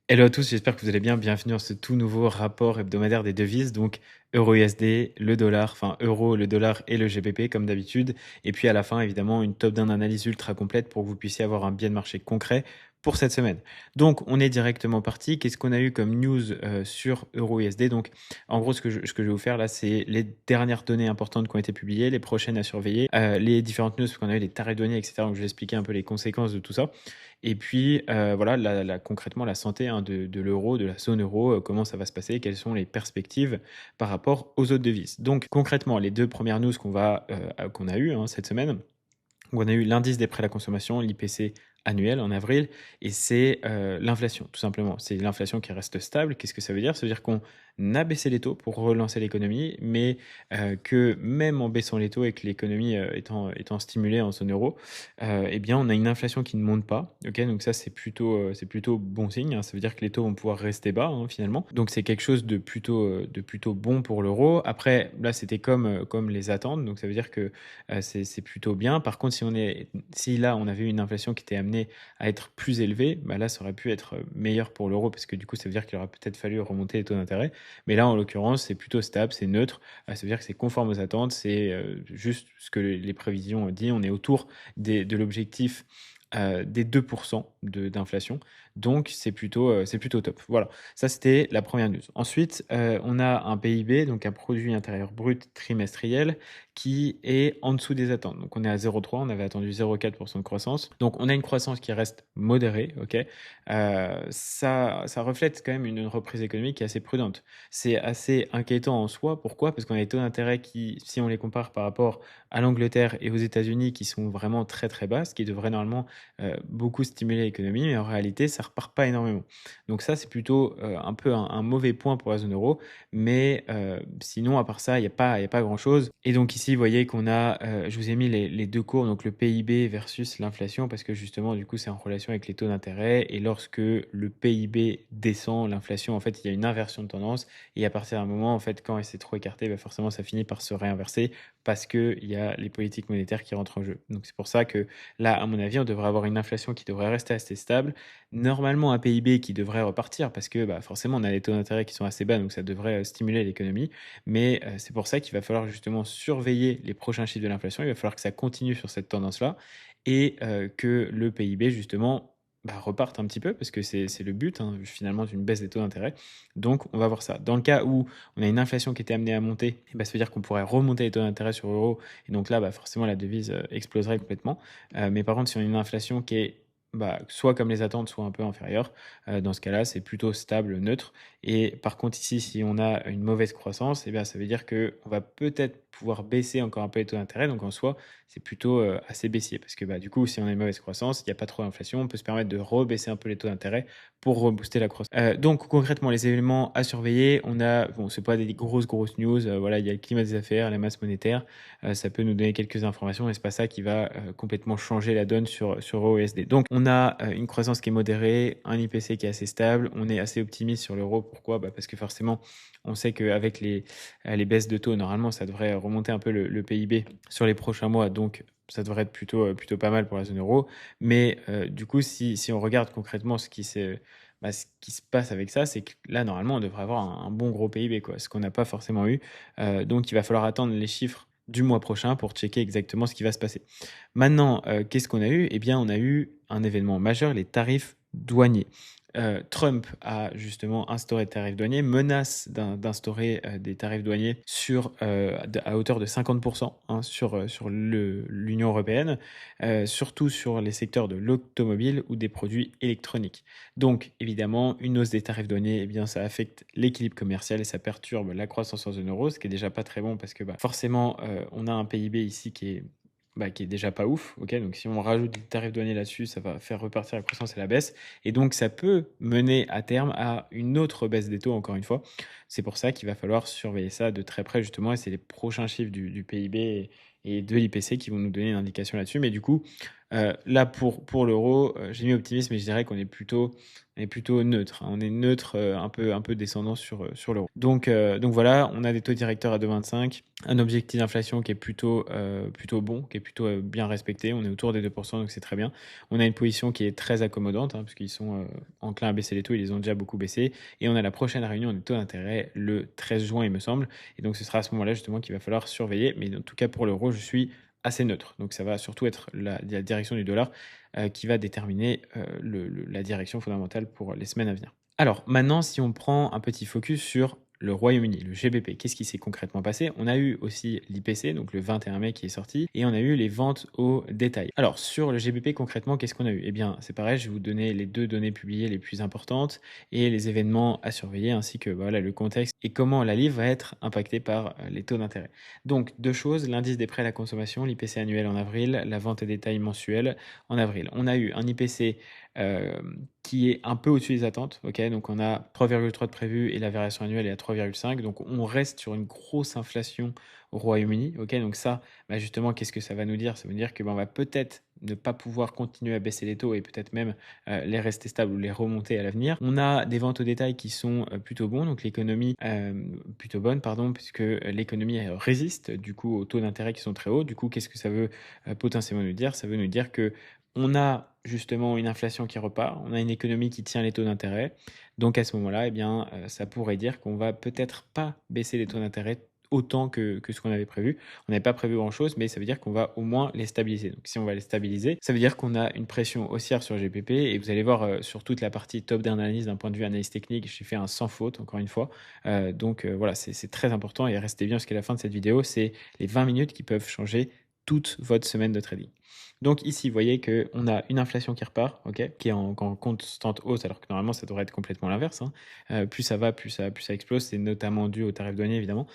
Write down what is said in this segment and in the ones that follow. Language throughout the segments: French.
Hello à tous, j'espère que vous allez bien. Bienvenue dans ce tout nouveau rapport hebdomadaire des devises. Donc, euro-USD, le dollar, enfin euro, le dollar et le GBP comme d'habitude. Et puis à la fin, évidemment, une top-down analyse ultra complète pour que vous puissiez avoir un biais de marché concret pour cette semaine. Donc, on est directement parti. Qu'est-ce qu'on a eu comme news sur euro-USD? Donc, en gros, ce que je vais vous faire là, c'est les dernières données importantes qui ont été publiées, les prochaines à surveiller, les différentes news, parce qu'on a eu les tarifs douaniers, etc. Donc, je vais expliquer un peu les conséquences de tout ça. Et puis, voilà, concrètement, la santé hein, de l'euro, de la zone euro, comment ça va se passer, quelles sont les perspectives par rapport aux autres devises. Donc, concrètement, les deux premières news qu'on a eues hein, cette semaine, où on a eu l'indice des prix à la consommation, l'IPC annuel en avril, et c'est l'inflation, tout simplement. C'est l'inflation qui reste stable. Qu'est-ce que ça veut dire? Ça veut dire qu'on a baissé les taux pour relancer l'économie, mais que même en baissant les taux et que l'économie étant stimulée en zone euro, eh bien, on a une inflation qui ne monte pas. Ok, donc ça, c'est plutôt bon signe, hein. Ça veut dire que les taux vont pouvoir rester bas, hein, finalement. Donc, c'est quelque chose de plutôt bon pour l'euro. Après, là, c'était comme les attentes. Donc, ça veut dire que c'est plutôt bien. Par contre, si là, on avait eu une inflation qui était amenée à être plus élevée, bah là, ça aurait pu être meilleur pour l'euro parce que du coup, ça veut dire qu'il aurait peut-être fallu remonter les taux d'intérêt. Mais là, en l'occurrence, c'est plutôt stable, c'est neutre. Ça veut dire que c'est conforme aux attentes. C'est juste ce que les prévisions disent. On est autour de l'objectif des 2% d'inflation. Donc, c'est plutôt top. Voilà, ça c'était la première news. Ensuite, on a un PIB, donc un produit intérieur brut trimestriel, qui est en dessous des attentes. Donc, on est à 0,3, on avait attendu 0,4% de croissance. Donc, on a une croissance qui reste modérée, ok. Ça reflète quand même une reprise économique qui est assez prudente. C'est assez inquiétant en soi. Pourquoi? Parce qu'on a des taux d'intérêt qui, si on les compare par rapport à l'Angleterre et aux États-Unis, qui sont vraiment très très bas, ce qui devrait normalement beaucoup stimuler l'économie, mais en réalité, ça repart pas énormément. Donc ça, c'est plutôt un peu un mauvais point pour la zone euro, mais sinon, à part ça, il y a pas grand-chose. Et donc ici, vous voyez qu'on a, je vous ai mis les deux courbes, donc le PIB versus l'inflation, parce que justement, du coup, c'est en relation avec les taux d'intérêt, et lorsque le PIB descend, l'inflation, en fait, il y a une inversion de tendance, et à partir d'un moment, en fait, quand elle s'est trop écartée, bah, forcément, ça finit par se réinverser, parce qu'il y a les politiques monétaires qui rentrent en jeu. Donc c'est pour ça que là, à mon avis, on devrait avoir une inflation qui devrait rester assez stable. Normalement, un PIB qui devrait repartir parce que bah, forcément, on a des taux d'intérêt qui sont assez bas, donc ça devrait stimuler l'économie. Mais c'est pour ça qu'il va falloir justement surveiller les prochains chiffres de l'inflation. Il va falloir que ça continue sur cette tendance-là et que le PIB, justement, bah, reparte un petit peu parce que c'est le but hein, finalement d'une baisse des taux d'intérêt. Donc, on va voir ça. Dans le cas où on a une inflation qui était amenée à monter, bah, ça veut dire qu'on pourrait remonter les taux d'intérêt sur l'euro et donc là, bah, forcément, la devise exploserait complètement. Mais par contre, si on a une inflation qui est bah, soit comme les attentes, soit un peu inférieure, dans ce cas-là, c'est plutôt stable, neutre. Et par contre, ici, si on a une mauvaise croissance, eh bien, ça veut dire qu'on va peut-être pouvoir baisser encore un peu les taux d'intérêt. Donc en soi, c'est plutôt assez baissier. Parce que bah, du coup, si on a une mauvaise croissance, il n'y a pas trop d'inflation, on peut se permettre de rebaisser un peu les taux d'intérêt pour rebooster la croissance. Donc concrètement, les éléments à surveiller, on a, bon, c'est pas des grosses news, voilà, il y a le climat des affaires, la masse monétaire, ça peut nous donner quelques informations, mais c'est pas ça qui va complètement changer la donne sur OSD. Donc, on a une croissance qui est modérée, un IPC qui est assez stable, on est assez optimiste sur l'euro. Pourquoi? Bah, parce que forcément, on sait qu'avec les baisses de taux, normalement, ça devrait remonter un peu le PIB sur les prochains mois. Donc, ça devrait être plutôt pas mal pour la zone euro. Mais du coup, si on regarde concrètement ce qui se passe avec ça, c'est que là, normalement, on devrait avoir un bon gros PIB, quoi, ce qu'on n'a pas forcément eu. Donc, il va falloir attendre les chiffres du mois prochain pour checker exactement ce qui va se passer. Maintenant, qu'est-ce qu'on a eu? Eh bien, on a eu un événement majeur, les tarifs douaniers. Trump a justement instauré des tarifs douaniers, menace d'instaurer des tarifs douaniers à hauteur de 50% hein, sur l'Union européenne, surtout sur les secteurs de l'automobile ou des produits électroniques. Donc, évidemment, une hausse des tarifs douaniers, eh bien, ça affecte l'équilibre commercial et ça perturbe la croissance en zone euro, ce qui est déjà pas très bon parce que bah, forcément, on a un PIB ici qui est déjà pas ouf. Ok, donc si on rajoute des tarifs douaniers là-dessus, ça va faire repartir la croissance et la baisse. Et donc, ça peut mener à terme à une autre baisse des taux, encore une fois. C'est pour ça qu'il va falloir surveiller ça de très près, justement. Et c'est les prochains chiffres du PIB et de l'IPC qui vont nous donner une indication là-dessus. Mais du coup, Là, pour l'euro, j'ai mis optimiste, mais je dirais on est plutôt neutre, hein. On est neutre, un peu descendant sur l'euro. Donc voilà, on a des taux directeurs à 2,25, un objectif d'inflation qui est plutôt bon, qui est plutôt bien respecté. On est autour des 2%, donc c'est très bien. On a une position qui est très accommodante, hein, puisqu'ils sont enclins à baisser les taux, ils les ont déjà beaucoup baissé. Et on a la prochaine réunion des taux d'intérêt le 13 juin, il me semble. Et donc ce sera à ce moment-là justement qu'il va falloir surveiller. Mais en tout cas pour l'euro, je suis assez neutre. Donc ça va surtout être la direction du dollar qui va déterminer la direction fondamentale pour les semaines à venir. Alors maintenant, si on prend un petit focus sur le Royaume-Uni, le GBP, qu'est-ce qui s'est concrètement passé? On a eu aussi l'IPC, donc le 21 mai qui est sorti, et on a eu les ventes au détail. Alors sur le GBP concrètement, qu'est-ce qu'on a eu? Eh bien c'est pareil, je vais vous donner les deux données publiées les plus importantes et les événements à surveiller, ainsi que voilà, le contexte et comment la livre va être impactée par les taux d'intérêt. Donc deux choses, l'indice des prêts à la consommation, l'IPC annuel en avril, la vente au détail mensuelle en avril. On a eu un IPC qui est un peu au-dessus des attentes. Ok, donc on a 3,3 de prévu et la variation annuelle est à 3,5. Donc on reste sur une grosse inflation au Royaume-Uni. Ok, donc ça, bah justement, qu'est-ce que ça va nous dire? Ça veut dire que on va peut-être ne pas pouvoir continuer à baisser les taux et peut-être même les rester stables ou les remonter à l'avenir. On a des ventes au détail qui sont plutôt bons, donc l'économie plutôt bonne, pardon, puisque l'économie résiste du coup aux taux d'intérêt qui sont très hauts. Du coup, qu'est-ce que ça veut potentiellement nous dire? Ça veut nous dire que on a justement une inflation qui repart, on a une économie qui tient les taux d'intérêt. Donc à ce moment-là, eh bien, ça pourrait dire qu'on va peut-être pas baisser les taux d'intérêt autant que ce qu'on avait prévu. On n'avait pas prévu grand-chose, mais ça veut dire qu'on va au moins les stabiliser. Donc si on va les stabiliser, ça veut dire qu'on a une pression haussière sur GPP et vous allez voir sur toute la partie top d'analyse d'un point de vue analyse technique, j'ai fait un sans faute encore une fois. Voilà, c'est très important et restez bien jusqu'à la fin de cette vidéo, c'est les 20 minutes qui peuvent changer toute votre semaine de trading. Donc ici, vous voyez qu'on a une inflation qui repart, ok, qui est en constante hausse, alors que normalement, ça devrait être complètement l'inverse, hein. Plus ça va, plus ça explose. C'est notamment dû aux tarifs douaniers, évidemment,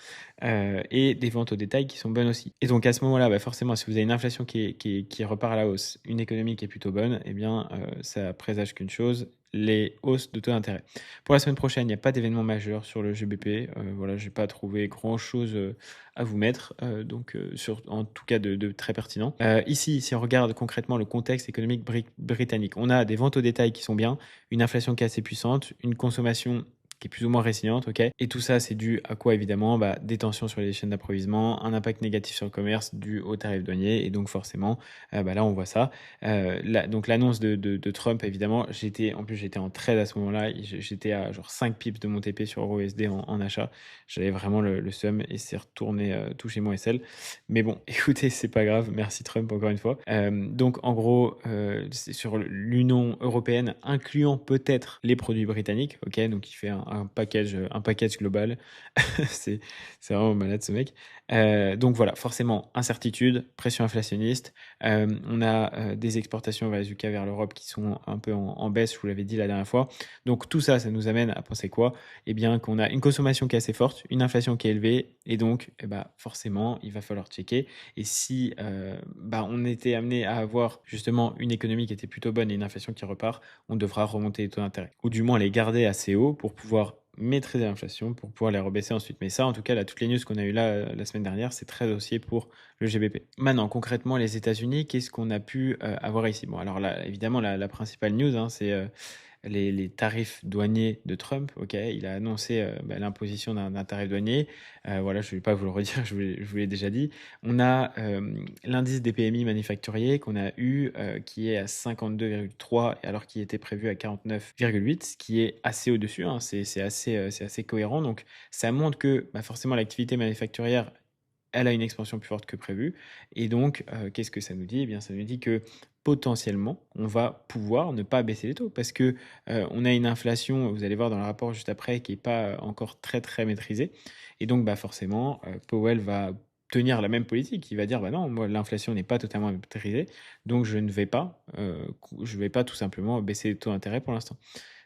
et des ventes au détail qui sont bonnes aussi. Et donc à ce moment-là, bah, forcément, si vous avez une inflation qui repart à la hausse, une économie qui est plutôt bonne, eh bien, ça présage qu'une chose, les hausses de taux d'intérêt. Pour la semaine prochaine, il n'y a pas d'événement majeur sur le GBP. Voilà, je n'ai pas trouvé grand-chose à vous mettre, en tout cas de très pertinent. Ici, si on regarde concrètement le contexte économique britannique, on a des ventes au détail qui sont bien, une inflation qui est assez puissante, une consommation qui est plus ou moins résiliente, ok. Et tout ça, c'est dû à quoi évidemment? Bah, des tensions sur les chaînes d'approvisionnement, un impact négatif sur le commerce dû aux tarifs douaniers, et donc forcément, bah, là on voit ça. Donc l'annonce de Trump, évidemment, j'étais en trade à ce moment-là, j'étais à genre 5 pips de mon TP sur EURUSD en achat. J'avais vraiment le seum et c'est retourné toucher mon SL. Mais bon, écoutez, c'est pas grave, merci Trump encore une fois. Donc en gros, c'est sur l'Union européenne, incluant peut-être les produits britanniques, ok, donc il fait un package global. c'est vraiment malade ce mec. Donc voilà, forcément, incertitude, pression inflationniste. On a des exportations vers les UK, vers l'Europe qui sont un peu en baisse, je vous l'avais dit la dernière fois. Donc tout ça, ça nous amène à penser quoi? Eh bien qu'on a une consommation qui est assez forte, une inflation qui est élevée, et donc eh ben, forcément, il va falloir checker. Et si on était amené à avoir justement une économie qui était plutôt bonne et une inflation qui repart, on devra remonter les taux d'intérêt. Ou du moins les garder assez hauts pour pouvoir maîtriser l'inflation, pour pouvoir les rebaisser ensuite. Mais ça, en tout cas, là, toutes les news qu'on a eues là la semaine dernière, c'est très haussier pour le GBP. Maintenant, concrètement, les États-Unis, qu'est-ce qu'on a pu avoir ici? Bon, alors là, évidemment, la principale news, hein, c'est les tarifs douaniers de Trump. Ok, il a annoncé l'imposition d'un tarif douanier. Voilà, je ne vais pas vous le redire, je vous l'ai déjà dit. On a l'indice des PMI manufacturiers qu'on a eu, qui est à 52,3 alors qu'il était prévu à 49,8, ce qui est assez au-dessus, hein. C'est assez cohérent. Donc ça montre que forcément l'activité manufacturière, elle a une expansion plus forte que prévu. Et donc, qu'est-ce que ça nous dit? Eh bien, ça nous dit que potentiellement, on va pouvoir ne pas baisser les taux parce que on a une inflation, vous allez voir dans le rapport juste après, qui n'est pas encore très très maîtrisée. Et donc, forcément, Powell va tenir la même politique. Il va dire, bah non, moi, l'inflation n'est pas totalement maîtrisée, donc je vais pas tout simplement baisser les taux d'intérêt pour l'instant.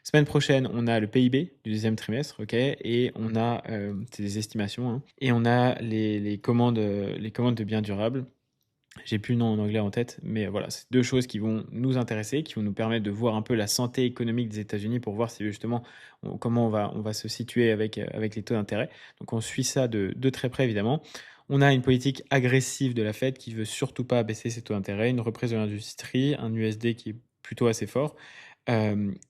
Semaine prochaine, on a le PIB du deuxième trimestre, ok, et on a, c'est des estimations, hein, et on a les commandes de biens durables. J'ai plus le nom en anglais en tête, mais voilà, c'est deux choses qui vont nous intéresser, qui vont nous permettre de voir un peu la santé économique des États-Unis pour voir si justement comment on va se situer avec les taux d'intérêt. Donc on suit ça de très près évidemment. On a une politique agressive de la Fed qui veut surtout pas baisser ses taux d'intérêt, une reprise de l'industrie, un USD qui est plutôt assez fort.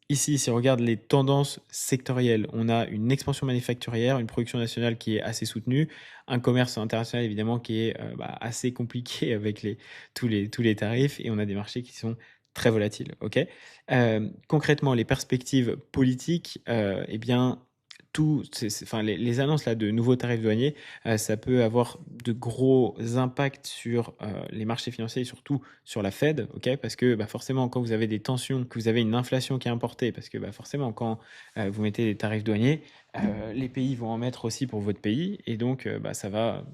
Ici, si on regarde les tendances sectorielles, on a une expansion manufacturière, une production nationale qui est assez soutenue, un commerce international évidemment qui est assez compliqué avec tous les tarifs, et on a des marchés qui sont très volatiles. Ok. Concrètement, les perspectives politiques, eh bien, enfin, les annonces là, de nouveaux tarifs douaniers, ça peut avoir de gros impacts sur les marchés financiers et surtout sur la Fed, ok, parce que forcément, quand vous avez des tensions, que vous avez une inflation qui est importée, parce que forcément, quand vous mettez des tarifs douaniers, les pays vont en mettre aussi pour votre pays, et donc ça va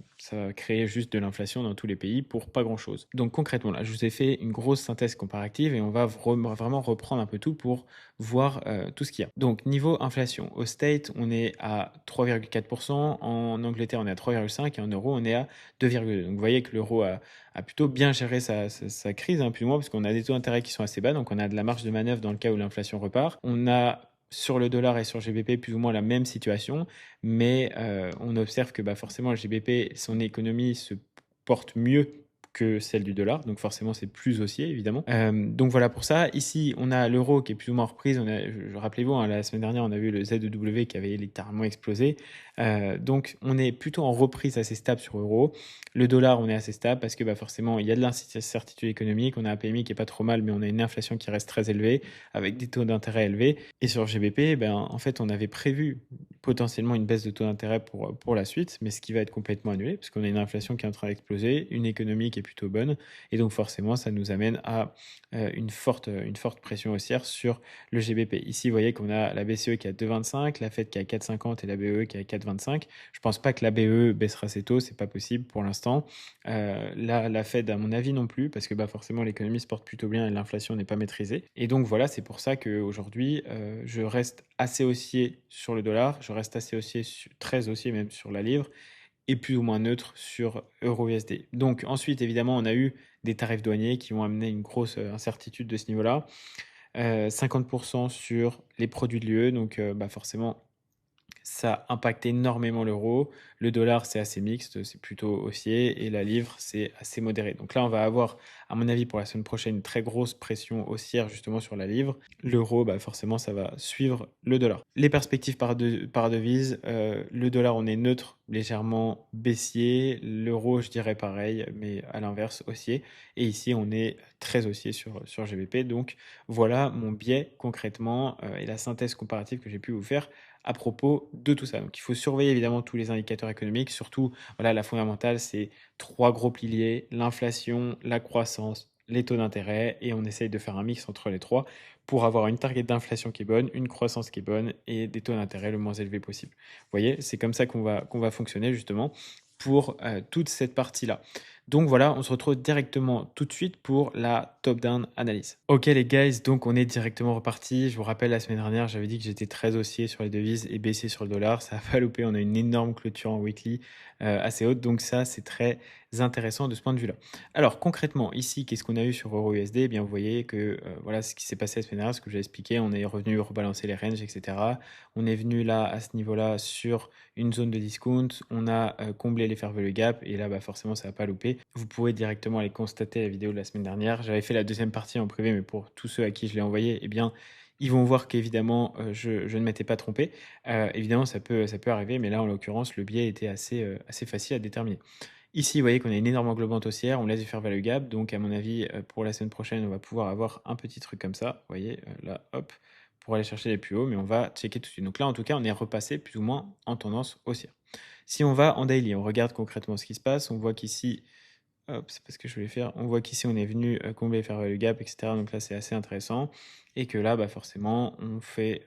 créer juste de l'inflation dans tous les pays pour pas grand-chose. Donc concrètement, là, je vous ai fait une grosse synthèse comparative et on va vraiment reprendre un peu tout pour voir tout ce qu'il y a. Donc niveau inflation, au State, on est à 3,4%, en Angleterre, on est à 3,5%, et en euros, on est à 2,2%. Donc vous voyez que l'euro a plutôt bien géré sa crise, hein, plus ou moins, parce qu'on a des taux d'intérêt qui sont assez bas, donc on a de la marge de manœuvre dans le cas où l'inflation repart. On a sur le dollar et sur GBP plus ou moins la même situation, mais on observe que forcément le GBP, son économie se porte mieux que celle du dollar, donc forcément c'est plus haussier évidemment. Donc voilà pour ça. Ici on a l'euro qui est plus ou moins reprise. Rappelez-vous, hein, la semaine dernière on a vu le ZEW qui avait littéralement explosé. Donc on est plutôt en reprise assez stable sur l'euro. Le dollar, on est assez stable parce que forcément il y a de l'incertitude économique. On a un PMI qui est pas trop mal, mais on a une inflation qui reste très élevée avec des taux d'intérêt élevés. Et sur GBP, en fait on avait prévu potentiellement une baisse de taux d'intérêt pour la suite, mais ce qui va être complètement annulé, parce qu'on a une inflation qui est en train d'exploser, une économie qui est plutôt bonne, et donc forcément, ça nous amène à une forte pression haussière sur le GBP. Ici, vous voyez qu'on a la BCE qui est à 2,25, la Fed qui est à 4,50 et la BE qui est à 4,25. Je pense pas que la BE baissera ses taux, c'est pas possible pour l'instant. La Fed, à mon avis, non plus, parce que forcément, l'économie se porte plutôt bien et l'inflation n'est pas maîtrisée. Et donc voilà, c'est pour ça qu'aujourd'hui, je reste assez haussier sur le dollar, je reste assez haussier, très haussier même sur la livre, et plus ou moins neutre sur euro-USD. Donc ensuite, évidemment, on a eu des tarifs douaniers qui ont amené une grosse incertitude de ce niveau-là. 50% sur les produits de l'UE, donc forcément, ça impacte énormément l'euro. Le dollar, c'est assez mixte, c'est plutôt haussier, et la livre, c'est assez modéré. Donc là, on va avoir, à mon avis, pour la semaine prochaine, une très grosse pression haussière justement sur la livre. L'euro, forcément, ça va suivre le dollar. Les perspectives par devise, le dollar, on est neutre, légèrement baissier. L'euro, je dirais pareil, mais à l'inverse, haussier. Et ici, on est très haussier sur GBP. Donc voilà mon biais concrètement et la synthèse comparative que j'ai pu vous faire à propos de tout ça. Donc, il faut surveiller évidemment tous les indicateurs économiques. Surtout, voilà, la fondamentale, c'est trois gros piliers: l'inflation, la croissance, les taux d'intérêt. Et on essaye de faire un mix entre les trois pour avoir une target d'inflation qui est bonne, une croissance qui est bonne et des taux d'intérêt le moins élevés possible. Vous voyez, c'est comme ça qu'on va fonctionner justement pour toute cette partie-là. Donc voilà, on se retrouve directement tout de suite pour la top-down analyse. Ok les guys, donc on est directement reparti. Je vous rappelle, la semaine dernière, j'avais dit que j'étais très haussier sur les devises et baissier sur le dollar. Ça a pas loupé, on a une énorme clôture en weekly assez haute. Donc ça, c'est très intéressant de ce point de vue-là. Alors concrètement, ici, qu'est-ce qu'on a eu sur EURUSD? Eh bien, vous voyez que voilà ce qui s'est passé la semaine dernière, ce que j'ai expliqué. On est revenu rebalancer les ranges, etc. On est venu là, à ce niveau-là, sur une zone de discount. On a comblé les fair value gap, et là, forcément, ça n'a pas loupé. Vous pouvez directement aller constater la vidéo de la semaine dernière. J'avais fait la deuxième partie en privé, mais pour tous ceux à qui je l'ai envoyé, eh bien, ils vont voir qu'évidemment, je ne m'étais pas trompé. Évidemment, ça peut arriver, mais là, en l'occurrence, le biais était assez facile à déterminer. Ici, vous voyez qu'on a une énorme englobante haussière, on laisse du fair value gap, donc à mon avis, pour la semaine prochaine, on va pouvoir avoir un petit truc comme ça. Vous voyez, là, hop, pour aller chercher les plus hauts, mais on va checker tout de suite. Donc là, en tout cas, on est repassé plus ou moins en tendance haussière. Si on va en daily, on regarde concrètement ce qui se passe, on voit qu'ici, hop, c'est pas ce que je voulais faire. On voit qu'ici, on est venu combler, faire le gap, etc. Donc là, c'est assez intéressant. Et que là, forcément, on fait,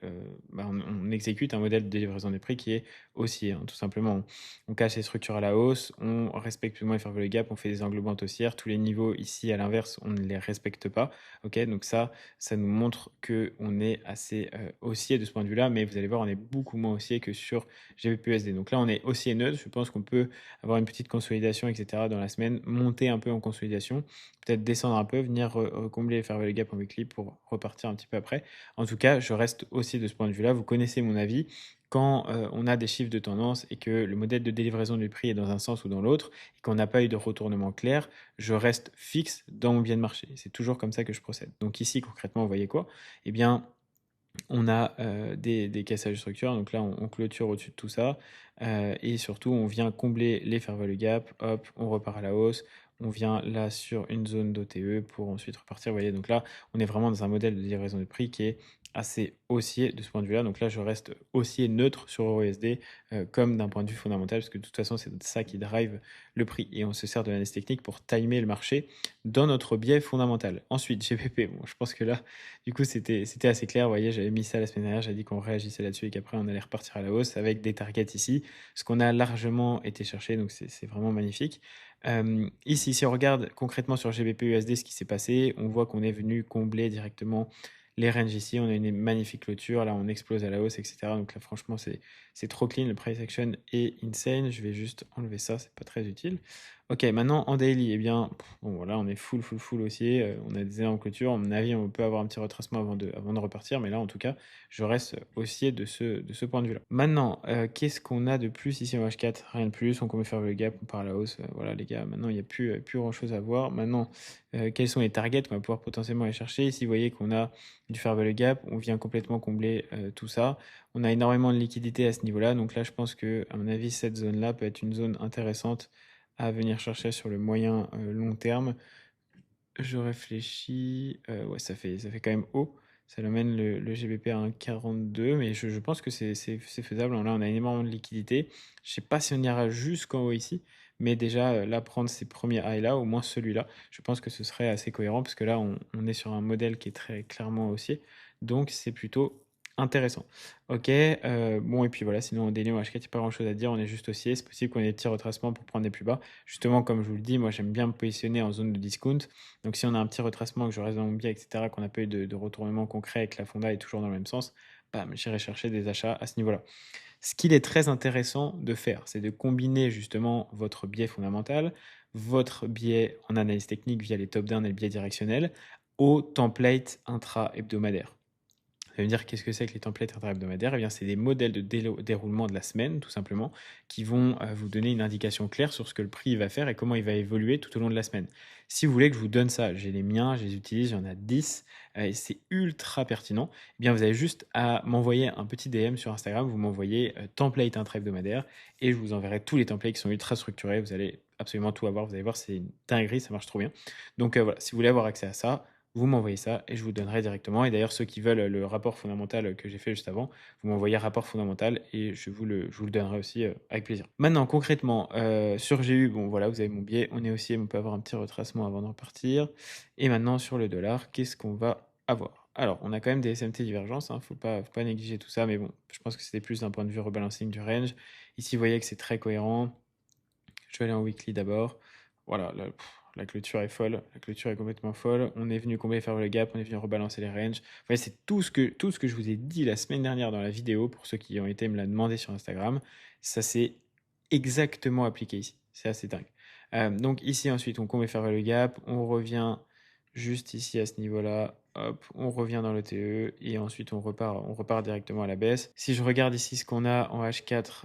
on exécute un modèle de livraison des prix qui est haussier, hein, tout simplement. On cache les structures à la hausse, on respecte plus ou moins les fair value gap, on fait des englobantes haussières. Tous les niveaux ici, à l'inverse, on ne les respecte pas. Ok, donc ça nous montre que on est assez haussier de ce point de vue-là, mais vous allez voir, on est beaucoup moins haussier que sur GBP/USD. Donc là, on est haussier neutre. Je pense qu'on peut avoir une petite consolidation, etc. dans la semaine, monter un peu en consolidation, peut-être descendre un peu, venir combler les fair value gap en weekly pour repartir un petit peu après. En tout cas, je reste haussier de ce point de vue-là. Vous connaissez mon avis. quand on a des chiffres de tendance et que le modèle de délivraison du prix est dans un sens ou dans l'autre, et qu'on n'a pas eu de retournement clair, je reste fixe dans mon biais de marché. C'est toujours comme ça que je procède. Donc ici, concrètement, vous voyez quoi? Eh bien, on a des cassages de structure, donc là on clôture au-dessus de tout ça, et surtout on vient combler les fair value gap, hop, on repart à la hausse, on vient là sur une zone d'OTE pour ensuite repartir, vous voyez, donc là on est vraiment dans un modèle de livraison de prix qui est assez haussier de ce point de vue-là, donc là je reste haussier neutre sur EURUSD comme d'un point de vue fondamental, parce que de toute façon c'est ça qui drive le prix, et on se sert de l'analyse technique pour timer le marché dans notre biais fondamental. Ensuite, GBP, bon, je pense que là, du coup, c'était assez clair. Vous voyez, j'avais mis ça la semaine dernière, j'avais dit qu'on réagissait là-dessus et qu'après, on allait repartir à la hausse avec des targets ici, ce qu'on a largement été chercher, donc c'est vraiment magnifique. Ici, si on regarde concrètement sur GBP USD ce qui s'est passé, on voit qu'on est venu combler directement les ranges ici. On a une magnifique clôture, là, on explose à la hausse, etc. Donc là, franchement, c'est trop clean. Le price action est insane. Je vais juste enlever ça, c'est pas très utile. Ok, maintenant en daily, eh bien, bon voilà, on est full haussier, on a des énormes clôtures. À mon avis, on peut avoir un petit retracement avant de repartir, mais là, en tout cas, je reste haussier de ce point de vue-là. Maintenant, qu'est-ce qu'on a de plus ici en H4? Rien de plus, on peut faire le gap, on part à la hausse. Voilà, les gars, maintenant, il n'y a plus grand-chose à voir. Maintenant, quels sont les targets qu'on va pouvoir potentiellement aller chercher? Ici, vous voyez qu'on a du fair value gap, on vient complètement combler tout ça. On a énormément de liquidité à ce niveau-là, donc là, je pense que, à mon avis, cette zone-là peut être une zone intéressante à venir chercher sur le moyen long terme. Je réfléchis, ouais, ça fait quand même haut. Ça l'emmène le GBP à 1,42, mais je pense que c'est faisable. Là, on a énormément de liquidité. Je sais pas si on ira jusqu'en haut ici, mais déjà, là, prendre ces premiers highs là, au moins celui-là, je pense que ce serait assez cohérent, parce que là, on est sur un modèle qui est très clairement haussier. Donc, c'est plutôt intéressant. Ok, bon, et puis voilà, sinon en daily en H4, il n'y a pas grand chose à dire, on est juste haussier. C'est possible qu'on ait des petits retracements pour prendre des plus bas. Justement, comme je vous le dis, moi j'aime bien me positionner en zone de discount. Donc si on a un petit retracement, que je reste dans mon biais, etc., qu'on n'a pas eu de retournement concret et que la fonda est toujours dans le même sens, bam, j'irai chercher des achats à ce niveau-là. Ce qu'il est très intéressant de faire, c'est de combiner justement votre biais fondamental, votre biais en analyse technique via les top-down et le biais directionnel, au template intra-hebdomadaire. Ça veut dire qu'est-ce que c'est que les templates intra-hebdomadaires? Eh bien, c'est des modèles de déroulement de la semaine, tout simplement, qui vont vous donner une indication claire sur ce que le prix va faire et comment il va évoluer tout au long de la semaine. Si vous voulez que je vous donne ça, j'ai les miens, je les utilise, j'en ai 10, et c'est ultra pertinent. Eh bien, vous avez juste à m'envoyer un petit DM sur Instagram, vous m'envoyez template intra-hebdomadaire, et je vous enverrai tous les templates qui sont ultra structurés. Vous allez absolument tout avoir, vous allez voir, c'est une dinguerie, ça marche trop bien. Donc voilà, si vous voulez avoir accès à ça, vous m'envoyez ça et je vous donnerai directement. Et d'ailleurs, ceux qui veulent le rapport fondamental que j'ai fait juste avant, vous m'envoyez un rapport fondamental et je vous le donnerai aussi avec plaisir. Maintenant, concrètement, sur GU, bon voilà, vous avez mon biais, on est aussi, on peut avoir un petit retracement avant de repartir. Et maintenant, sur le dollar, qu'est-ce qu'on va avoir? Alors, on a quand même des SMT divergences, hein, faut pas négliger tout ça, mais bon, je pense que c'était plus d'un point de vue rebalancing du range. Ici, vous voyez que c'est très cohérent. Je vais aller en weekly d'abord. Voilà, la clôture est folle. La clôture est complètement folle. On est venu combler faire le gap, on est venu rebalancer les ranges. Vous voyez, c'est tout ce que je vous ai dit la semaine dernière dans la vidéo, pour ceux qui ont été me la demander sur Instagram. Ça s'est exactement appliqué ici. C'est assez dingue. Donc ici, ensuite, on comble faire le gap. On revient juste ici à ce niveau-là. Hop, on revient dans le TE et ensuite on repart directement à la baisse. Si je regarde ici ce qu'on a en H4,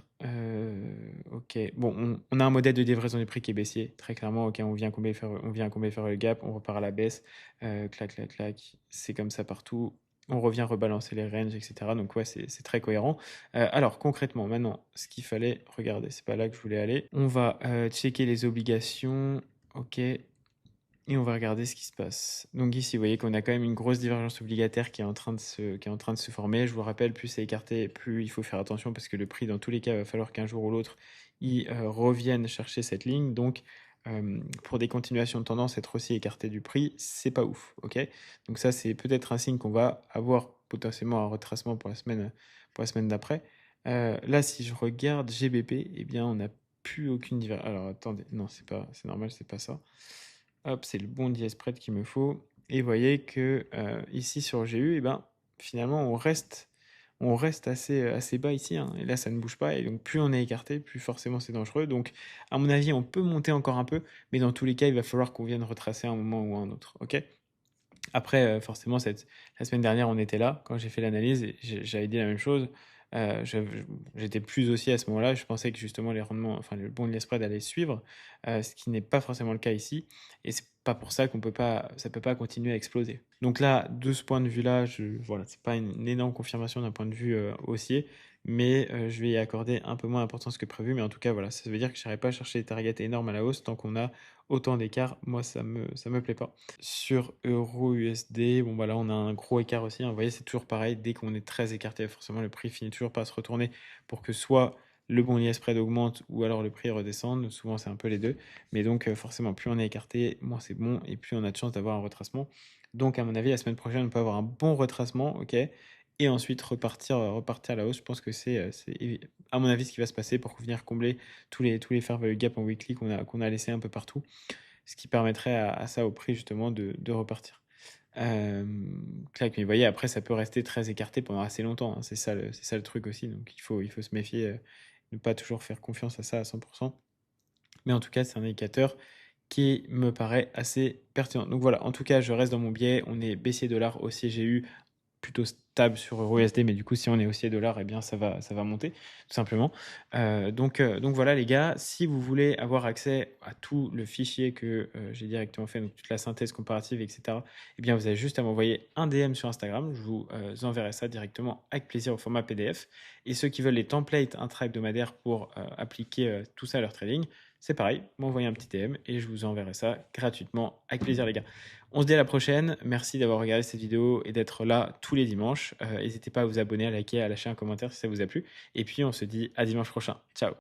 ok, bon, on a un modèle de livraison du prix qui est baissier, très clairement. Ok, on vient combler faire le gap, on repart à la baisse, clac, c'est comme ça partout. On revient rebalancer les ranges, etc. Donc ouais, c'est très cohérent. Alors concrètement, maintenant, ce qu'il fallait regarder, c'est pas là que je voulais aller. On va checker les obligations. Ok, et on va regarder ce qui se passe. Donc ici, vous voyez qu'on a quand même une grosse divergence obligataire qui est en train de se former. Je vous rappelle, plus c'est écarté, plus il faut faire attention parce que le prix, dans tous les cas, il va falloir qu'un jour ou l'autre, il revienne chercher cette ligne. Donc, pour des continuations de tendance, être aussi écarté du prix, c'est pas ouf. Ok. Donc ça, c'est peut-être un signe qu'on va avoir potentiellement un retracement pour la semaine d'après. Là, si je regarde GBP, eh bien, on n'a plus aucune divergence. Alors attendez, non, c'est normal, c'est pas ça. Hop, c'est le bon DI spread qu'il me faut. Et vous voyez que ici sur GU, eh ben, finalement, on reste assez bas ici, hein. Et là, ça ne bouge pas. Et donc, plus on est écarté, plus forcément c'est dangereux. Donc, à mon avis, on peut monter encore un peu. Mais dans tous les cas, il va falloir qu'on vienne retracer un moment ou un autre. Ok. Après, forcément, la semaine dernière, on était là quand j'ai fait l'analyse et j'avais dit la même chose. J'étais plus haussier à ce moment-là. Je pensais que justement les rendements, enfin le bon yield spread allait suivre, ce qui n'est pas forcément le cas ici et c'est pas pour ça qu'on peut pas ça peut pas continuer à exploser. Donc là, de ce point de vue-là, voilà, c'est pas une énorme confirmation d'un point de vue, haussier, mais je vais y accorder un peu moins d'importance que prévu. Mais en tout cas, voilà, ça veut dire que je n'irai pas chercher des targets énormes à la hausse tant qu'on a autant d'écart. Moi, ça me plaît pas. Sur euro USD, bon, bah là, on a un gros écart aussi, hein. Vous voyez, c'est toujours pareil. Dès qu'on est très écarté, forcément, le prix finit toujours par se retourner pour que soit le bon lié spread augmente ou alors le prix redescende. Souvent, c'est un peu les deux. Mais donc, forcément, plus on est écarté, moins c'est bon et plus on a de chance d'avoir un retracement. Donc, à mon avis, la semaine prochaine, on peut avoir un bon retracement, ok, et ensuite repartir à la hausse. Je pense que à mon avis, ce qui va se passer pour venir combler tous les fair value gap en weekly qu'on a laissé un peu partout, ce qui permettrait à ça au prix justement de repartir. Clac, mais vous voyez, après, ça peut rester très écarté pendant assez longtemps, hein. C'est ça le truc aussi. Donc, il faut se méfier, ne pas toujours faire confiance à ça à 100%. Mais en tout cas, c'est un indicateur qui me paraît assez pertinent. Donc voilà, en tout cas, je reste dans mon biais. On est baissier dollar, haussier GU, plutôt stable sur euro USD, mais du coup, si on est haussier dollar, eh bien, ça va monter, tout simplement. Donc voilà, les gars, si vous voulez avoir accès à tout le fichier que j'ai directement fait, donc toute la synthèse comparative, etc., eh bien, vous avez juste à m'envoyer un DM sur Instagram. Je vous enverrai ça directement avec plaisir au format PDF. Et ceux qui veulent les templates intra-hebdomadaires pour appliquer tout ça à leur trading, c'est pareil, m'envoyez un petit DM et je vous enverrai ça gratuitement avec plaisir, les gars. On se dit à la prochaine. Merci d'avoir regardé cette vidéo et d'être là tous les dimanches. N'hésitez pas à vous abonner, à liker, à lâcher un commentaire si ça vous a plu. Et puis, on se dit à dimanche prochain. Ciao.